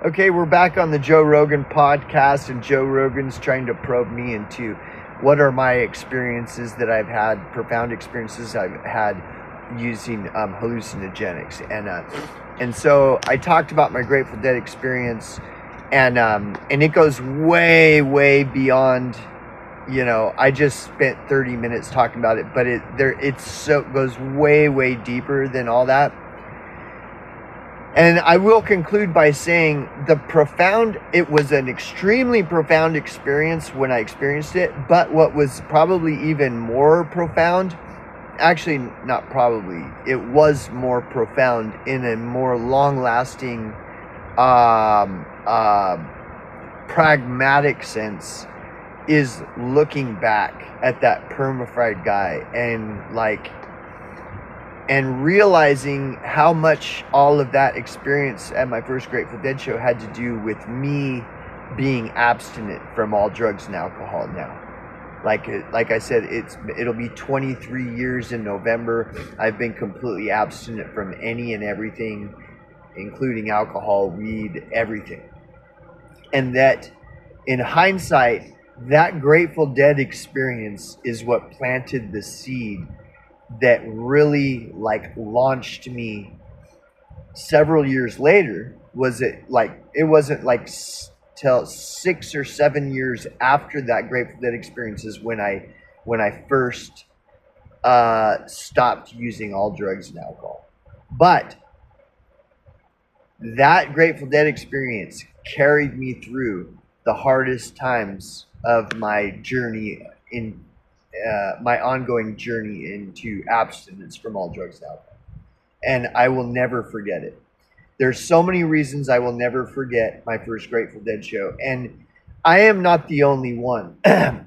Okay, we're back on the Joe Rogan podcast, and Joe Rogan's trying to probe me into what are my experiences that I've had, profound experiences I've had using hallucinogenics, and so I talked about my Grateful Dead experience, and it goes way beyond. I just spent 30 minutes talking about it, but it goes way deeper than all that. And I will conclude by saying it was an extremely profound experience when I experienced it, but what was probably even more profound, actually not probably, it was more profound in a more long-lasting, pragmatic sense, is looking back at that perma-fried guy and realizing how much all of that experience at my first Grateful Dead show had to do with me being abstinent from all drugs and alcohol now. Like I said, it'll be 23 years in November. I've been completely abstinent from any and everything, including alcohol, weed, everything. And that, in hindsight, that Grateful Dead experience is what planted the seed that really launched me several years later. It wasn't till 6 or 7 years after that Grateful Dead experience is when I first stopped using all drugs and alcohol. But that Grateful Dead experience carried me through the hardest times of my journey my ongoing journey into abstinence from all drugs and alcohol. And I will never forget it. There's so many reasons I will never forget my first Grateful Dead show. And I am not the only one. I'm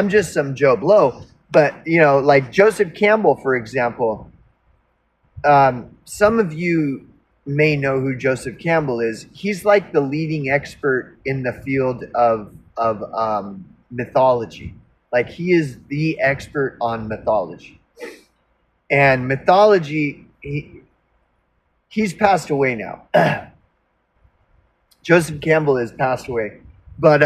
just some Joe Blow. But, like Joseph Campbell, for example, some of you may know who Joseph Campbell is. He's like the leading expert in the field of mythology. Like, he is the expert on mythology. And mythology, he's passed away now. Joseph Campbell has passed away. But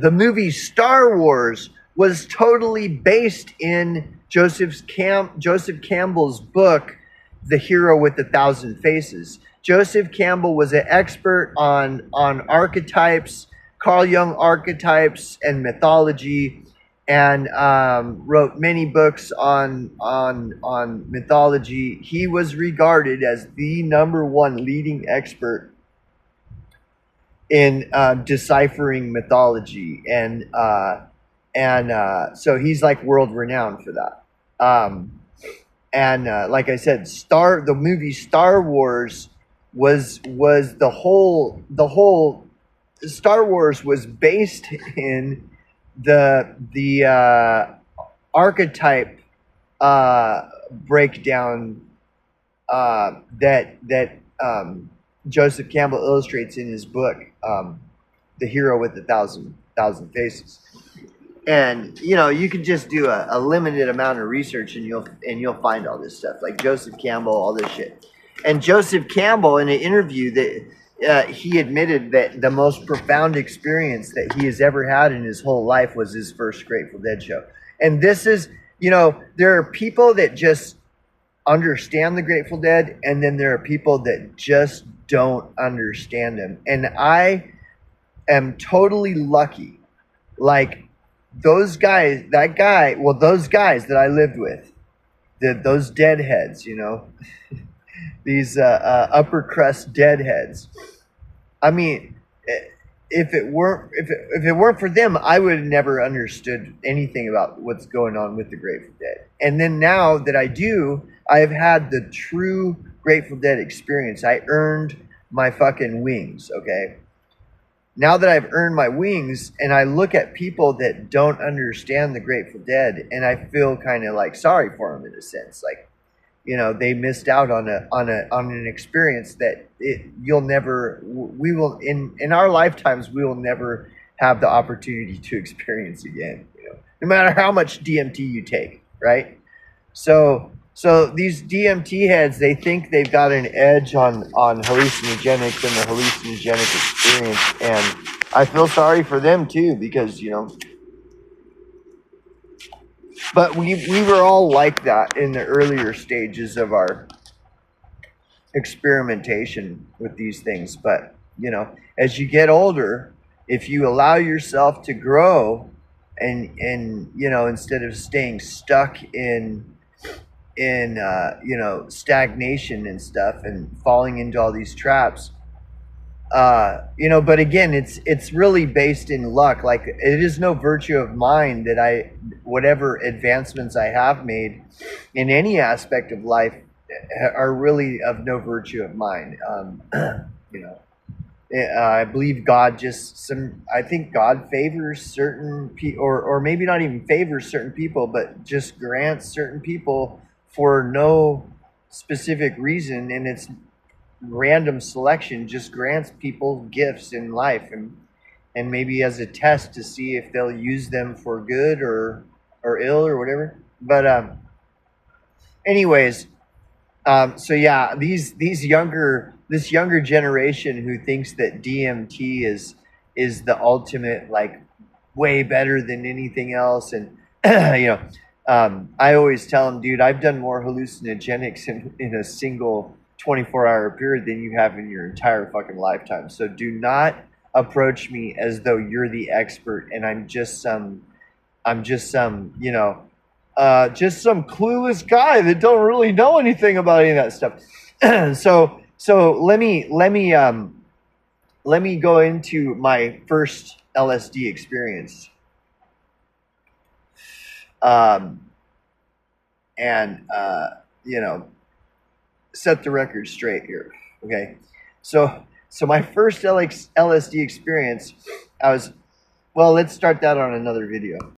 the movie Star Wars was totally based in Joseph Campbell's book, The Hero with 1,000 Faces. Joseph Campbell was an expert on archetypes, Carl Jung archetypes, and mythology, and wrote many books on mythology. He was regarded as the #1 leading expert in deciphering mythology, and so he's like world renowned for that. Like I said, the movie Star Wars was the whole Star Wars was based in the archetype breakdown that Joseph Campbell illustrates in his book, The Hero with 1,000 Faces. And you can just do a limited amount of research and you'll find all this stuff, like Joseph Campbell, all this shit. And Joseph Campbell, in an interview, that he admitted that the most profound experience that he has ever had in his whole life was his first Grateful Dead show. And this is, there are people that just understand the Grateful Dead, and then there are people that just don't understand them. And I am totally lucky. Like, those guys that I lived with, those deadheads, these upper crust deadheads. I mean, if it weren't for them, I would have never understood anything about what's going on with the Grateful Dead. And then now that I do, I've had the true Grateful Dead experience. I earned my fucking wings, okay? Now that I've earned my wings, and I look at people that don't understand the Grateful Dead, and I feel kind of like sorry for them in a sense. Like, they missed out on an experience that we will in our lifetimes, we will never have the opportunity to experience again. No matter how much DMT you take, right? So So these DMT heads, they think they've got an edge on hallucinogenics and the hallucinogenic experience, and I feel sorry for them too, because but we were all like that in the earlier stages of our experimentation with these things. But as you get older, if you allow yourself to grow, and instead of staying stuck in stagnation and stuff and falling into all these traps, but again, it's really based in luck. Like, it is no virtue of mine that whatever advancements I have made in any aspect of life are really of no virtue of mine. you know I believe I think God favors certain people, or maybe not even favors certain people, but just grants certain people for no specific reason, and it's random selection, just grants people gifts in life, and maybe as a test to see if they'll use them for good or ill or whatever. But anyways, so yeah, this younger generation who thinks that DMT is the ultimate, like, way better than anything else, and I always tell them, dude, I've done more hallucinogenics in a single 24-hour period than you have in your entire fucking lifetime. So do not approach me as though you're the expert and I'm just some just some clueless guy that don't really know anything about any of that stuff. so let me go into my first LSD experience. And set the record straight here. Okay. So my first LSD experience, let's start that on another video.